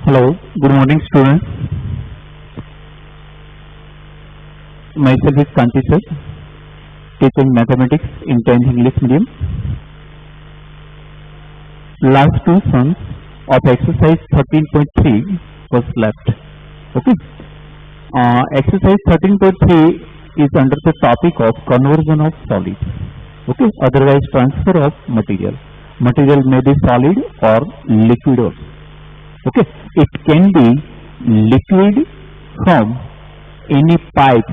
Hello, good morning students. Myself is Kanti sir, teaching mathematics in 10th English medium. Last two sums of exercise 13.3 was left. Okay. Exercise 13.3 is under the topic of conversion of solids. Okay. Otherwise transfer of material. Material may be solid or liquid also. Okay, it can be liquid from any pipe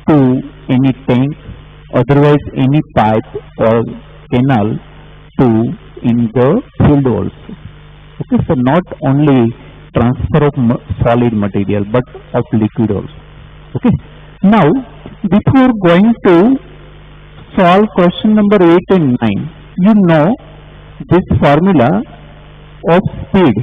to any tank, otherwise any pipe or canal to in the field also. Okay, so not only transfer of solid material but of liquid also. Okay, now before going to solve question number 8 and 9, you know this formula of speed.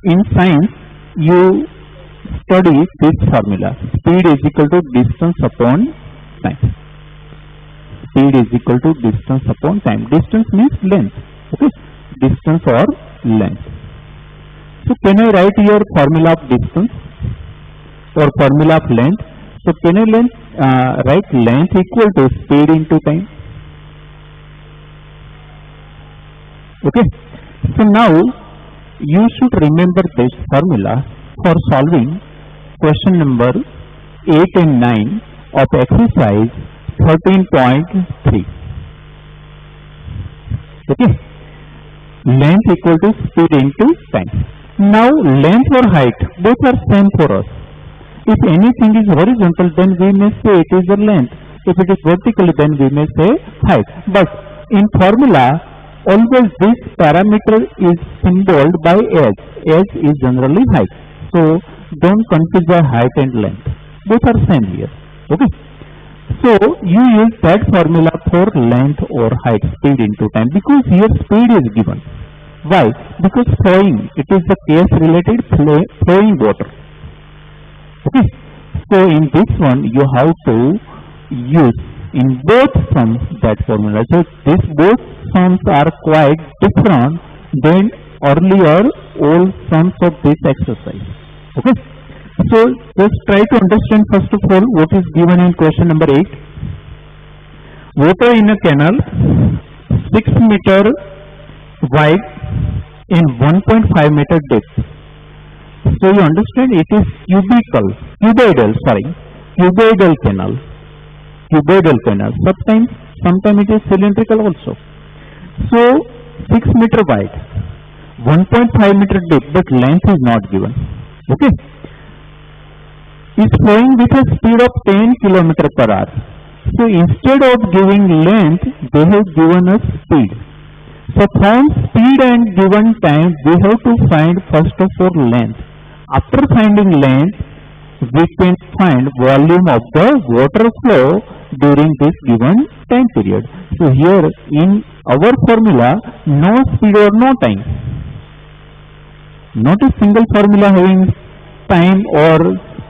In science, you study this formula. Speed is equal to distance upon time. Speed is equal to distance upon time. Distance means length. Okay, distance or length. So can I write here formula of distance or formula of length? So can I write length equal to speed into time? Okay. So now you should remember this formula for solving question number 8 and 9 of exercise 13.3. Okay, length equal to speed into time. Now length or height both are same for us. If anything is horizontal, then we may say it is a length. If it is vertical, then we may say height. But in formula, always this parameter is symbolized by h. H is generally height. So don't confuse the height and length. Both are same here. Okay. So you use that formula for length or height, speed into time, because here speed is given. Why? Because flowing, it is the case related flowing water. Okay. So in this one you have to use in both sums that formula. So these both sums are quite different than earlier all sums of this exercise. Okay. So just try to understand first of all what is given in question number 8. Water in a canal 6 meter wide in 1.5 meter depth. So you understand it is cuboidal canal. Cuboidal canal. Sometimes it is cylindrical also. So 6 meter wide, 1.5 meter deep, but length is not given. Okay. Is flowing with a speed of 10 km per hour. So instead of giving length, they have given us speed. So from speed and given time, we have to find first of all length. After finding length, we can find volume of the water flow during this given time period. So here in our formula, no speed or no time. Not a single formula having time or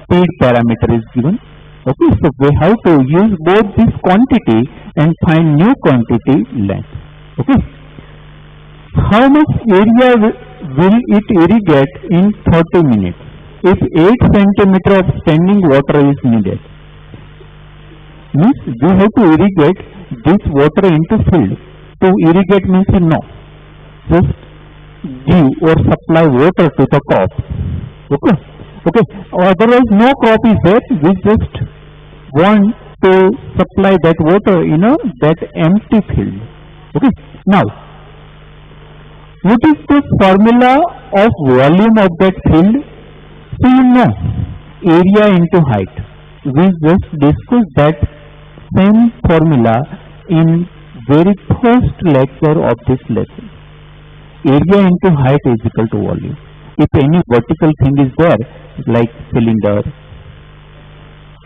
speed parameter is given. Okay, so we have to use both this quantity and find new quantity length. Okay. How much area will it irrigate in 30 minutes if 8 centimeter of standing water is needed? Means we have to irrigate this water into field. To irrigate means no. Just give or supply water to the crop. Okay. Okay. Otherwise no crop is there. We just want to supply that water in that empty field. Okay. Now, what is the formula of volume of that field? So you know, area into height. We just discussed that same formula in very first lecture of this lesson. Area into height is equal to volume. If any vertical thing is there, like cylinder,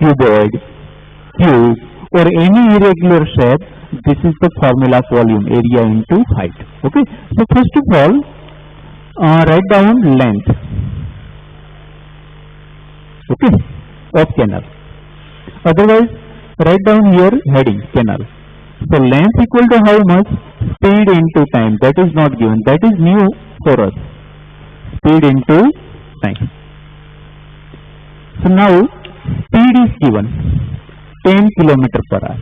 cuboid, cube, or any irregular shape, this is the formula of volume, area into height. Okay. So first of all, write down length. Okay, of canal. Otherwise, write down here heading canal. So length equal to how much? Speed into time. That is not given. That is new for us. Speed into time. So now speed is given 10 kilometer per hour.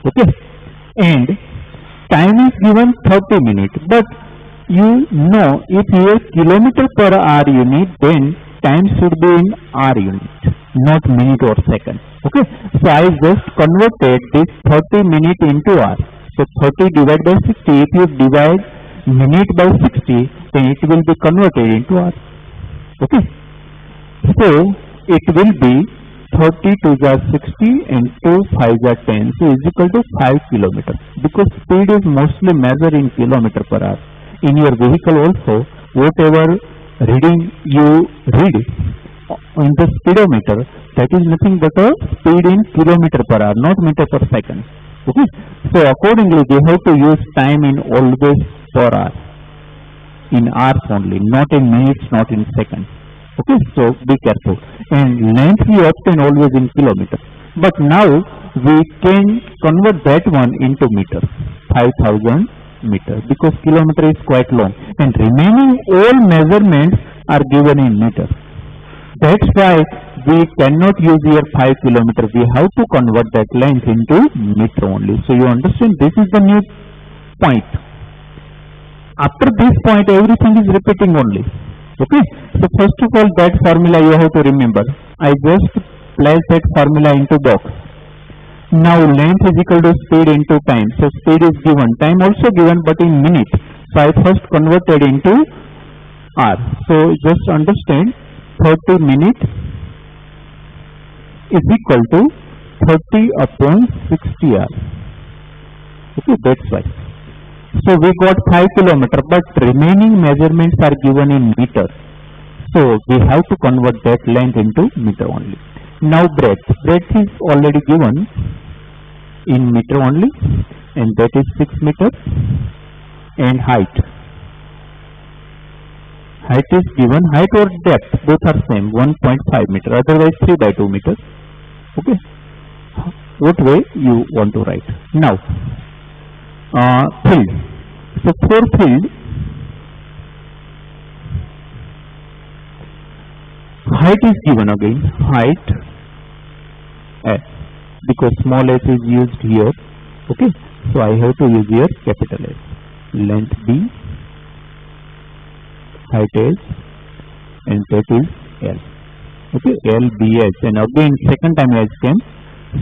Okay, and time is given 30 minutes. But you know, if you have kilometer per hour unit, then time should be in hour unit, not minute or second. Okay, so I just converted this 30 minute into hour. So 30 divided by 60. If you divide minute by 60, then it will be converted into hour. Okay, so it will be 30 to the 60 and 2 5 are 10. So is equal to 5 kilometers. Because speed is mostly measured in kilometer per hour. In your vehicle also, whatever reading you read in the speedometer, that is nothing but a speed in kilometer per hour, not meter per second. Okay, so accordingly we have to use time in always per hour, in hours only, not in minutes, not in seconds. Okay, so be careful. And length we obtain always in kilometers. But now we can convert that one into meters, 5000 meters, because kilometer is quite long. And remaining all measurements are given in meters. That's why we cannot use here 5 kilometers. We have to convert that length into meter only. So you understand, this is the new point. After this point, everything is repeating only. Okay, so first of all, that formula you have to remember. I just place that formula into box. Now length is equal to speed into time. So speed is given, time also given, but in minutes. So I first converted into hour. So just understand, 30 minutes is equal to 30 upon 60 hours. Okay, that's why. So we got 5 kilometers, but remaining measurements are given in meters. So we have to convert that length into meter only. Now breadth. Breadth is already given in meter only, and that is 6 meters. And height. Height is given, height or depth, both are same, 1.5 meter, otherwise 3 by 2 meters. Okay. What way you want to write. Now, field. So for field, height is given again, height S, because small s is used here. Okay, so I have to use here capital S. Length B, height S, and that is L. Okay, L, B, S, and again second time S came,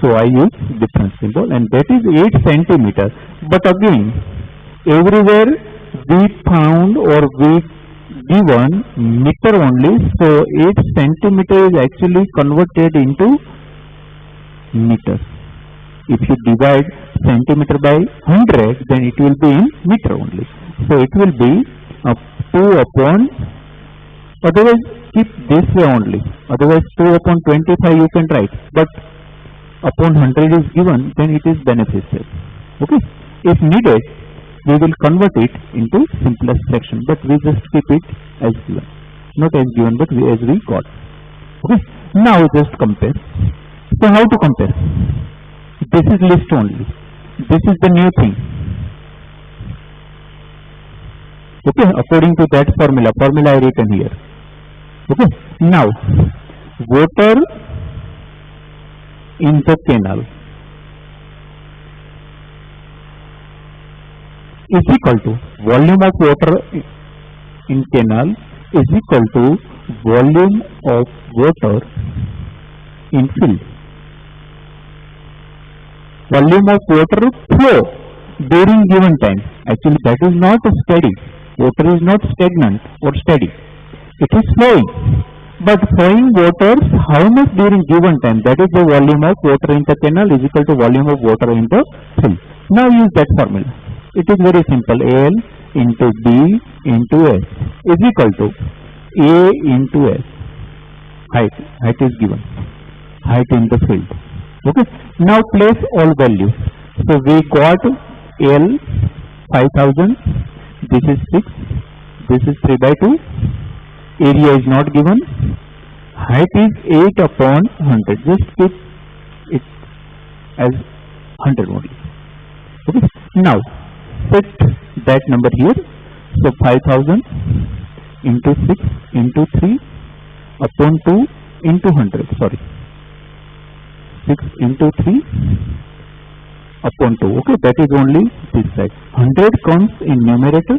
so I use different symbol, and that is 8 centimeters. But again, everywhere we found or we given meter only, so 8 centimeter is actually converted into meters. If you divide centimeter by 100, then it will be in meter only. So it will be 2 upon, otherwise keep this way only, otherwise 2 upon 25 you can write, but upon 100 is given, then it is beneficial. Okay, if needed, we will convert it into simplest fraction, but we just keep it as given, not as given, but as we got. Okay, now just compare. So how to compare? This is list only. This is the new thing. Okay, according to that formula I written here. Okay, now water in the canal is equal to volume of water in canal is equal to volume of water in field. Volume of water flow during given time. Actually, that is not steady. Water is not stagnant or steady. It is flowing. But flowing water, how much during given time? That is the volume of water in the canal is equal to volume of water in the field. Now use that formula. It is very simple. L into B into S is equal to A into S. Height. Height is given. Height in the field. Okay. Now place all values. So we got L 5000. This is 6. This is 3 by 2. Area is not given. Height is 8 upon 100. Just keep it as 100 only. Now set that number here. So 5000 into 6 into 3 upon 2 into 100. Sorry, 6 into 3 upon 2. Okay, that is only this side. 100 comes in numerator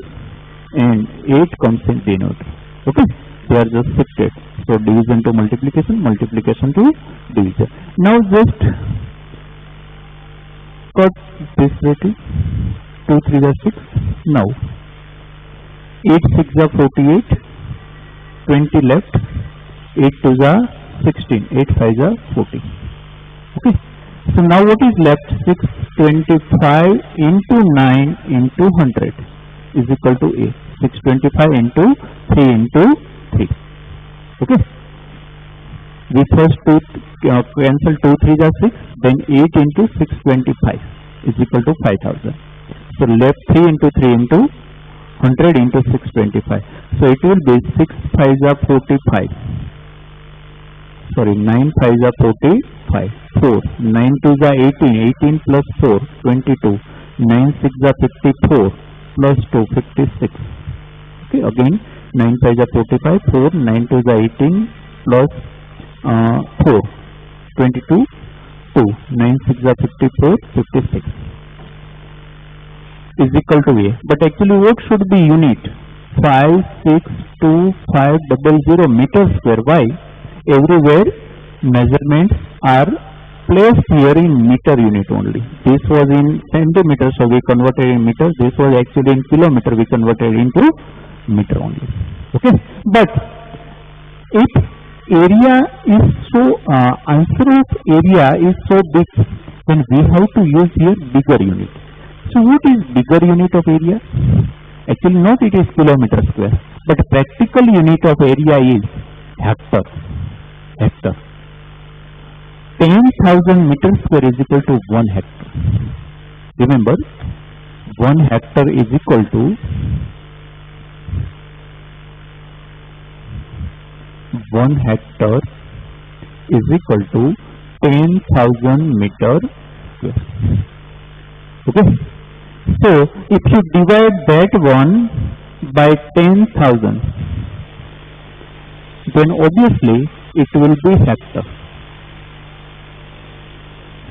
and 8 comes in denominator. Okay, they are just shifted. So division to multiplication, multiplication to division. Now just cut this rate. 2 3 are 6. Now 8 6 are 48. 20 left. 8 2 are 16. 8 5 are 40. Okay. So now what is left? 625 into 9 into 100 is equal to A. 625 into 3 into 3. Okay. We first cancel 2 3 are 6. Then 8 into 625 is equal to 5000. So left 3 into 3 into 100 into 625. So it will be 6 5 are 45. Sorry, 9 5 are 45. 4. 9 2 are 18. 18 plus 4, 22. 9 6 are 54. Plus 2, 56. Okay, again 9 5 are 45. 4. 9 2 are 18. Plus 4, 22. 2. 9 6 are 54. 56. Is equal to A. But actually what should be unit? 562,500 meter square. Why? Everywhere measurements are placed here in meter unit only. This was in centimeter, so we converted in meter. This was actually in kilometer, we converted into meter only. Okay, but if area is so answer of area is so big, then we have to use here bigger unit. So what is bigger unit of area? Actually not it is kilometer square, but practical unit of area is hectare. Hectare. 10,000 meter square is equal to 1 hectare. Remember, 1 hectare is equal to 1 hectare is equal to 10,000 meter square. Okay. So if you divide that one by 10,000, then obviously it will be hectare.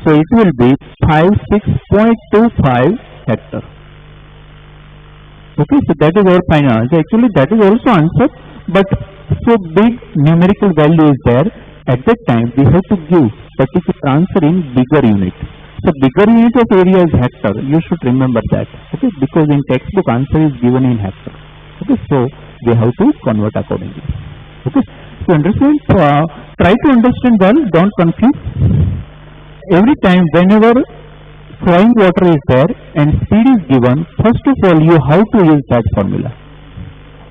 So it will be 56.25 hectare. Okay, so that is our final answer. Actually that is also answer, but so big numerical value is there. At that time we have to give particular answer in bigger unit. So bigger unit of area is hectare. You should remember that. Okay, because in textbook answer is given in hectare. Okay, so we have to convert accordingly. Okay, so understand. Try to understand well. Don't confuse. Every time whenever flowing water is there and speed is given, first of all you have to use that formula.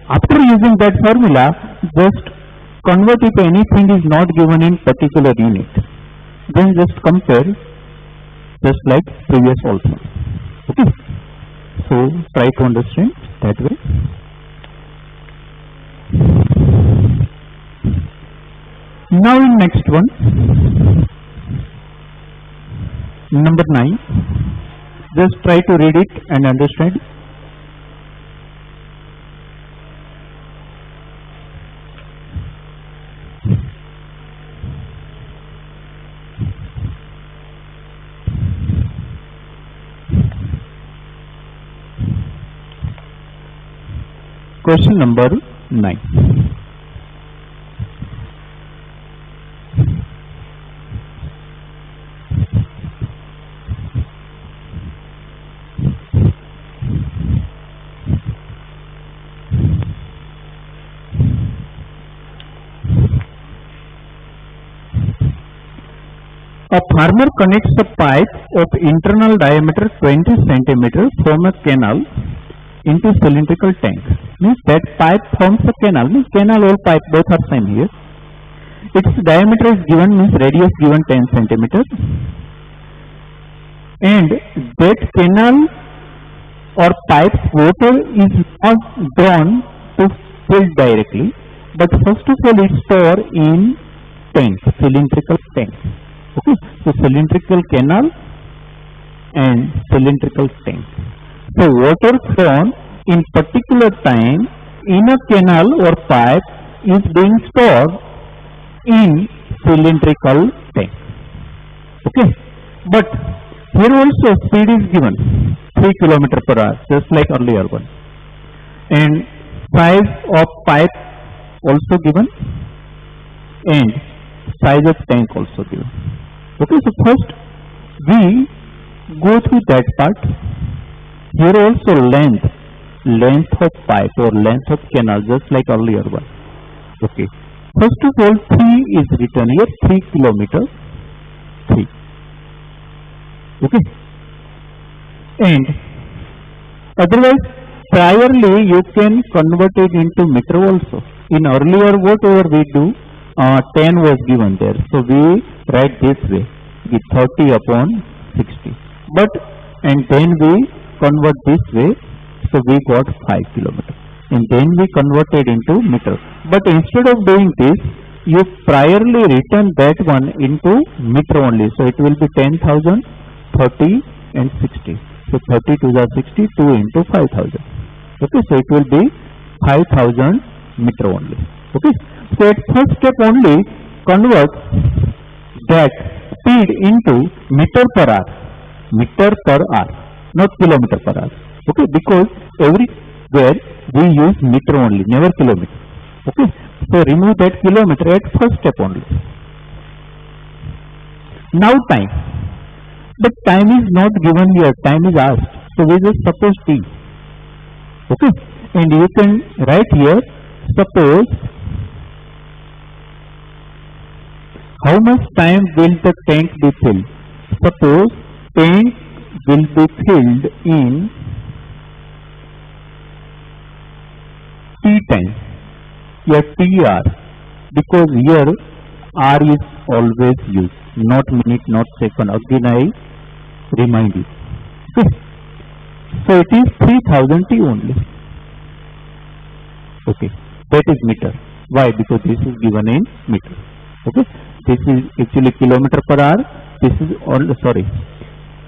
After using that formula, just convert if anything is not given in particular unit. Then just compare, just like previous also. Okay. So try to understand that way. Now in next one, number 9. Just try to read it and understand. Question number 9. A farmer connects a pipe of internal diameter 20 cm from a canal into cylindrical tank. Means that pipe forms a canal. Means canal or pipe both are same here. Its diameter is given, means radius given 10 cm. And that canal or pipe water is not drawn to fill directly, but first of all it stored in tank, cylindrical tank. Okay, so cylindrical canal and cylindrical tank. So water thrown in particular time in a canal or pipe is being stored in cylindrical tank. Okay, but here also speed is given 3 km/h, just like earlier one, and size of pipe also given and size of tank also given. Okay, so first we go through that part. Here also length of pipe or length of canal, just like earlier one. Okay, first of all 3 is written here, 3 km 3. Okay, and otherwise priorly you can convert it into meter also. In earlier whatever we do, 10 was given there, so we write this way, with 30 upon 60, but and then we convert this way, so we got 5 km, and then we converted into meter. But instead of doing this, you priorly written that one into meter only, so it will be 10,000, 30 and 60. So 30 to the 60, 2 into 5,000. Okay, so it will be 5,000 meter only. Okay, so at first step only convert that speed into meter per hour, not kilometer per hour. Okay, because everywhere we use meter only, never kilometer. Okay, so remove that kilometer at first step only. Now time, but time is not given here, time is asked, so we just suppose t. Okay, and you can write here, suppose how much time will the tank be filled. Suppose tank will be filled in t time, here tr, because here r is always used, not minute, not second. Again I remind you. Okay, so it is 3000 t only. Okay, that is meter. Why? Because this is given in meter. Okay, this is actually kilometer per hour. This is all, sorry.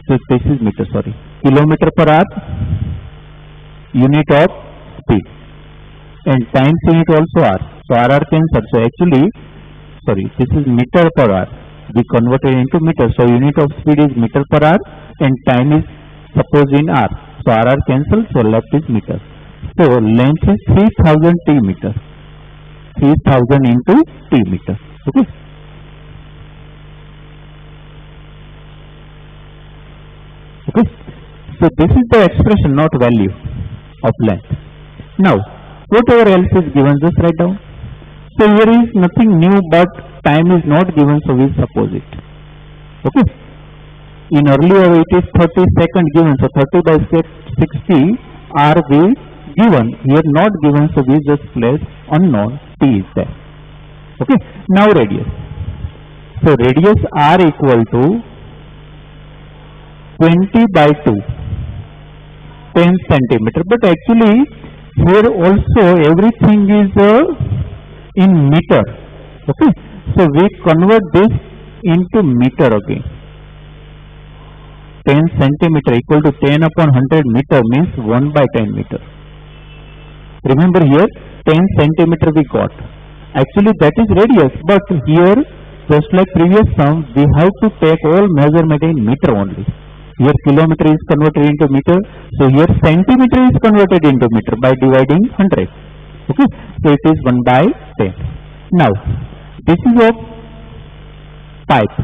So this is meter. Sorry, kilometer per hour, unit of speed, and times unit also r. So r cancel. So actually, sorry, this is meter per hour. We converted into meter. So unit of speed is meter per hour, and time is supposed in r. So r cancel. So left is meter. So length is 3000 t meter. 3000 into t meter. Okay. Okay. So this is the expression, not value of length. Now, whatever else is given, just write down. So here is nothing new, but time is not given, so we suppose it. Okay. In earlier it is 30 second given, so 30 by 60 are we given. Here not given, so we just place unknown, t is there. Okay. Now radius. So radius r equal to 20 by 2, 10 centimeter. But actually here also everything is in meter. Okay. So we convert this into meter again. 10 centimeter equal to 10 upon 100 meter means 1 by 10 meter. Remember here 10 centimeter we got. Actually that is radius, but here just like previous sum we have to take all measurement in meter only. Here kilometer is converted into meter, so here centimeter is converted into meter by dividing 100. Okay, so it is 1 by 10. Now this is a pipe.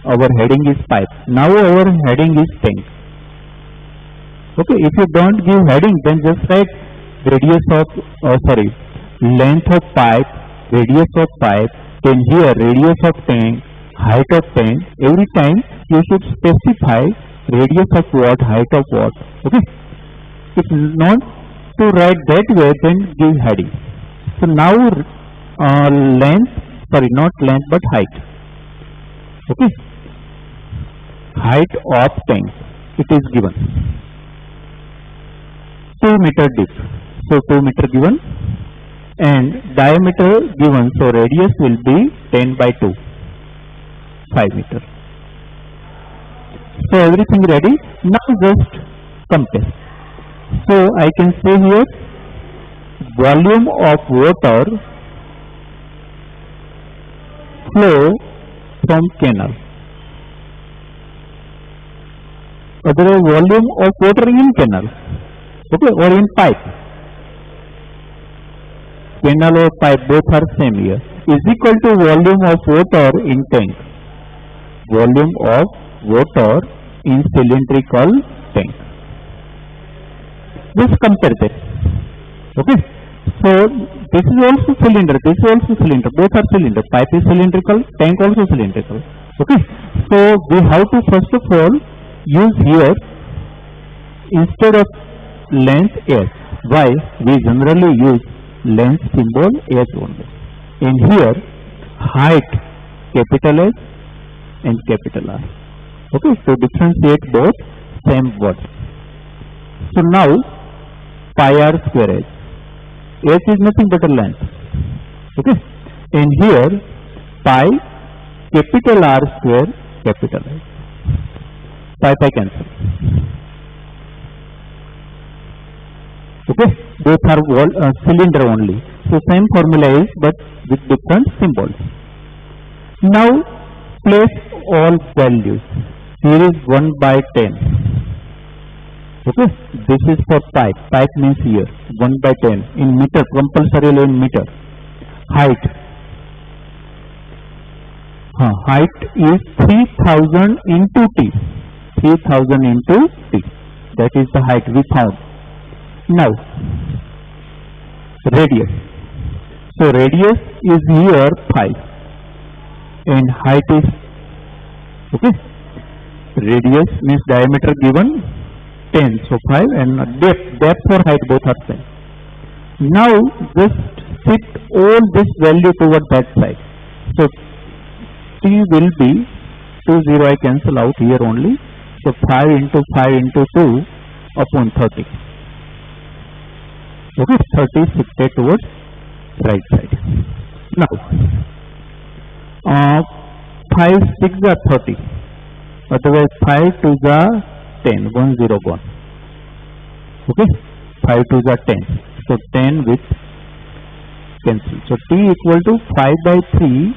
Our heading is pipe. Now our heading is tank. Okay, if you don't give heading, then just write radius of length of pipe, radius of pipe, then here radius of tank, height of tank. Every time you should specify radius of what, height of what. Okay, if not to write that way, then give heading. So now length, not length but height. Okay, height of tank, it is given 2 meter deep, so 2 meter given, and diameter given, so radius will be 10 by 2, 5 meter. So everything ready. Now just compare. So I can say here volume of water flow from canal. Otherwise volume of water in canal, okay, or in pipe. Canal or pipe both are same here. Is equal to volume of water in tank. Volume of water in cylindrical tank. Just compare that. Okay. So this is also cylinder. This is also cylinder. Both are cylinder. Pipe is cylindrical. Tank also cylindrical. Okay. So we have to first of all use here instead of length S. Why? We generally use length symbol S only. In here height capital S and capital R. Okay, to differentiate both same words. So now pi r square S. S is nothing but a length. Okay, and here pi capital R square capital S. Pi cancel. Okay, both are cylinder only. So same formula is but with different symbols. Now place all values. Here is 1 by 10. Okay, this is for pipe. Pipe means here 1 by 10 in meter, compulsorily in meter. Height. Height is 3000 into T. 3000 into T. That is the height we found. Now radius. So radius is here 5 and height is, okay, radius means diameter given 10, so 5, and depth or height both are same. Now just shift all this value toward that side. So T will be 20, I cancel out here only. So 5 into 5 into 2 upon 30. Okay, 30 shifted towards right side. Now 5 6 are 30. Otherwise 5 2 are 10. 1 0 gone. Okay, 5 2 are 10. So 10 with cancel. So T equal to 5 by 3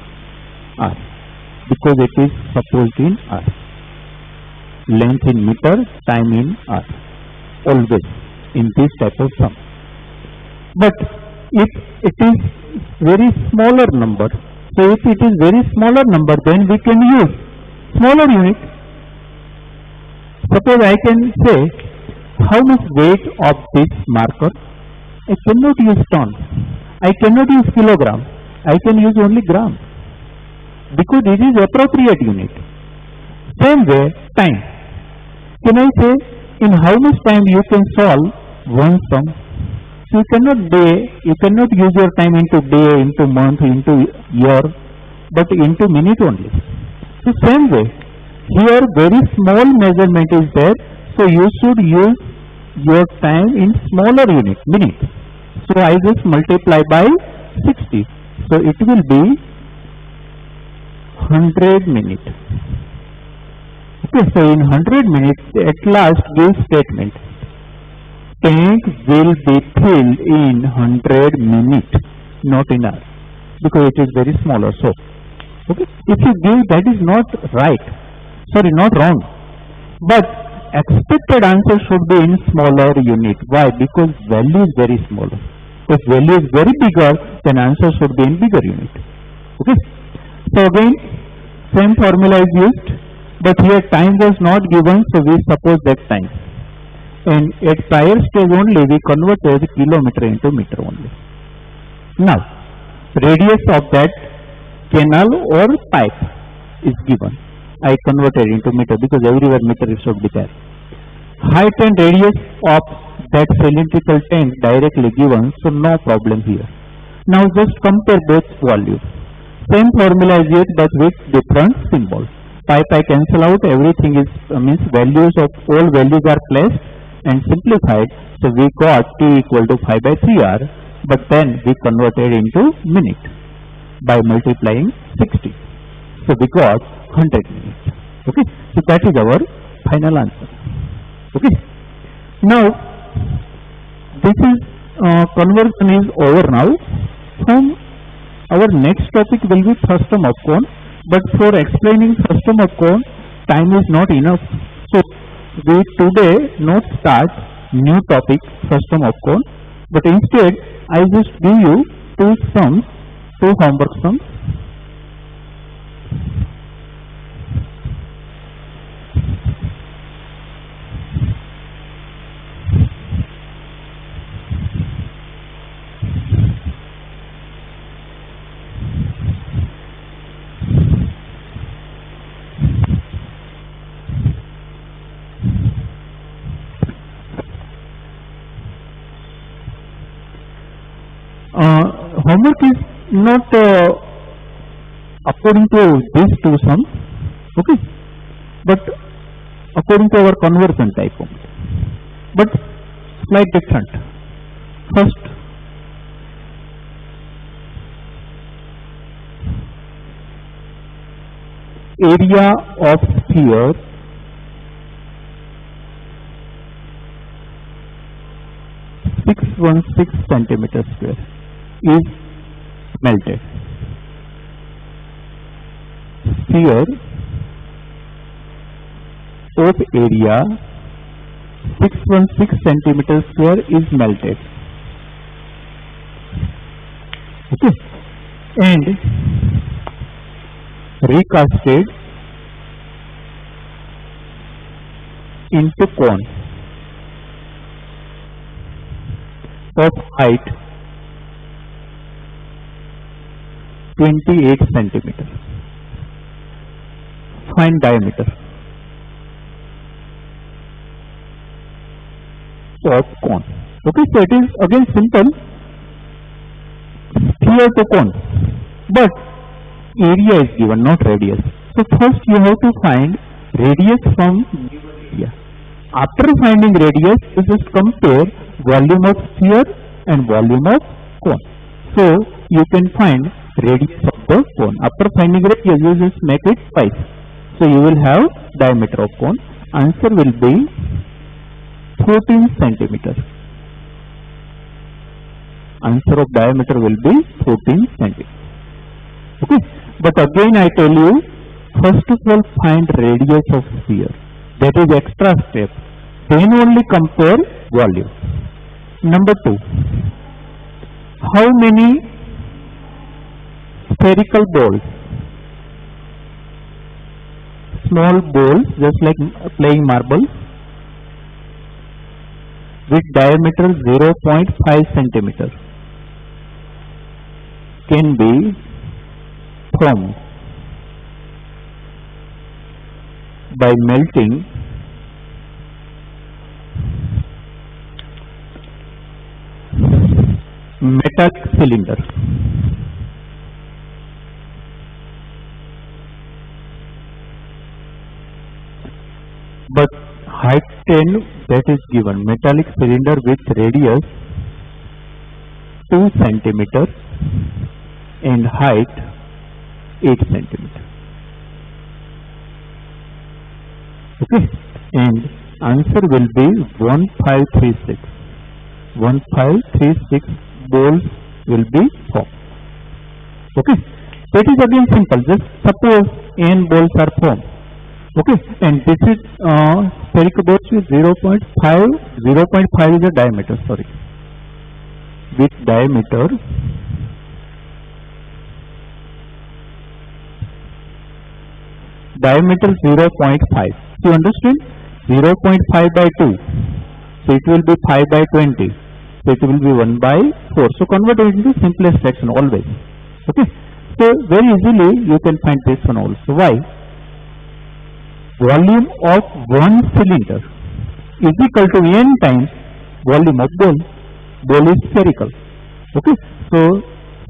R because it is supposed in R. Length in meter, time in R. Always in this type of sum. But if it is very smaller number, so if it is very smaller number, then we can use smaller unit. Suppose I can say how much weight of this marker. I cannot use ton. I cannot use kilogram. I can use only gram because it is appropriate unit. Same way, time. Can I say in how much time you can solve one sum? So you cannot use your time into day, into month, into year, but into minute only. So same way, here very small measurement is there, so you should use your time in smaller unit, minute. So I just multiply by 60. So it will be 100 minutes. Okay, so in 100 minutes, at last give statement. Tank will be filled in 100 minutes, not in hours, because it is very smaller. So, okay, if you give, that is not right. Sorry, not wrong. But expected answer should be in smaller unit. Why? Because value is very small. If value is very bigger, then answer should be in bigger unit. Okay. So again, same formula is used, but here time was not given, so we suppose that time. And at prior stage only we converted kilometer into meter only. Now radius of that canal or pipe is given. I converted into meter because everywhere meter should be there. Height and radius of that cylindrical tank directly given, so no problem here. Now just compare both values. Same formula is used but with different symbols. Pi cancel out, everything is means values of all values are placed and simplified. So we got T equal to 5 by 3R, but then we converted into minute by multiplying 60. So we got 100 minutes. Okay, so that is our final answer. Okay. Now this is conversion is over now. From our next topic will be first term of cone, but for explaining first term of cone time is not enough. So we today not start new topic first term of cone, but instead I just give you two sums, two homework sums. Homework is not according to these two sums, okay, but according to our conversion type only, but slight different. First, area of sphere centimeter square is melted. Sphere of area 616 centimeter square is melted. Okay, and recasted into cone of height 28 centimeter. Find diameter of cone. Okay, so it is again simple, sphere to cone, but area is given, not radius. So first you have to find radius from given area. After finding radius, you just compare volume of sphere and volume of cone. So you can find radius of the cone. After finding radius, you just make it twice. So you will have diameter of cone. Answer will be 14 centimeter. Answer of diameter will be 14 centimeter. Okay. But again I tell you, first of all find radius of sphere. That is extra step. Then only compare volume. Number 2. How many spherical balls, small balls just like playing marble, with diameter 0.5 centimeter can be formed by melting metallic cylinder. But height 10, that is given, metallic cylinder with radius 2 centimeter and height 8 centimeter. Okay, and answer will be 1536. 1536 balls will be formed. Okay, that is again simple. Just suppose n balls are formed. Okay, and this is spherical balls with 0.5 is the diameter, sorry, with diameter diameter 0.5. You understand? 0.5 by 2. So it will be 5 by 20. So it will be 1 by 4. So convert it into simplest fraction always. Okay. So very easily you can find this one also. Why? Volume of one cylinder is equal to n times volume of ball. Ball is spherical. Okay. So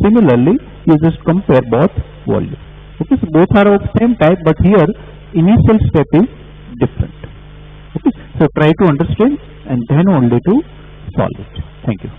similarly you just compare both volume. Okay. So both are of same type, but here initial step is different. Okay. So try to understand and then only to solve it. Thank you.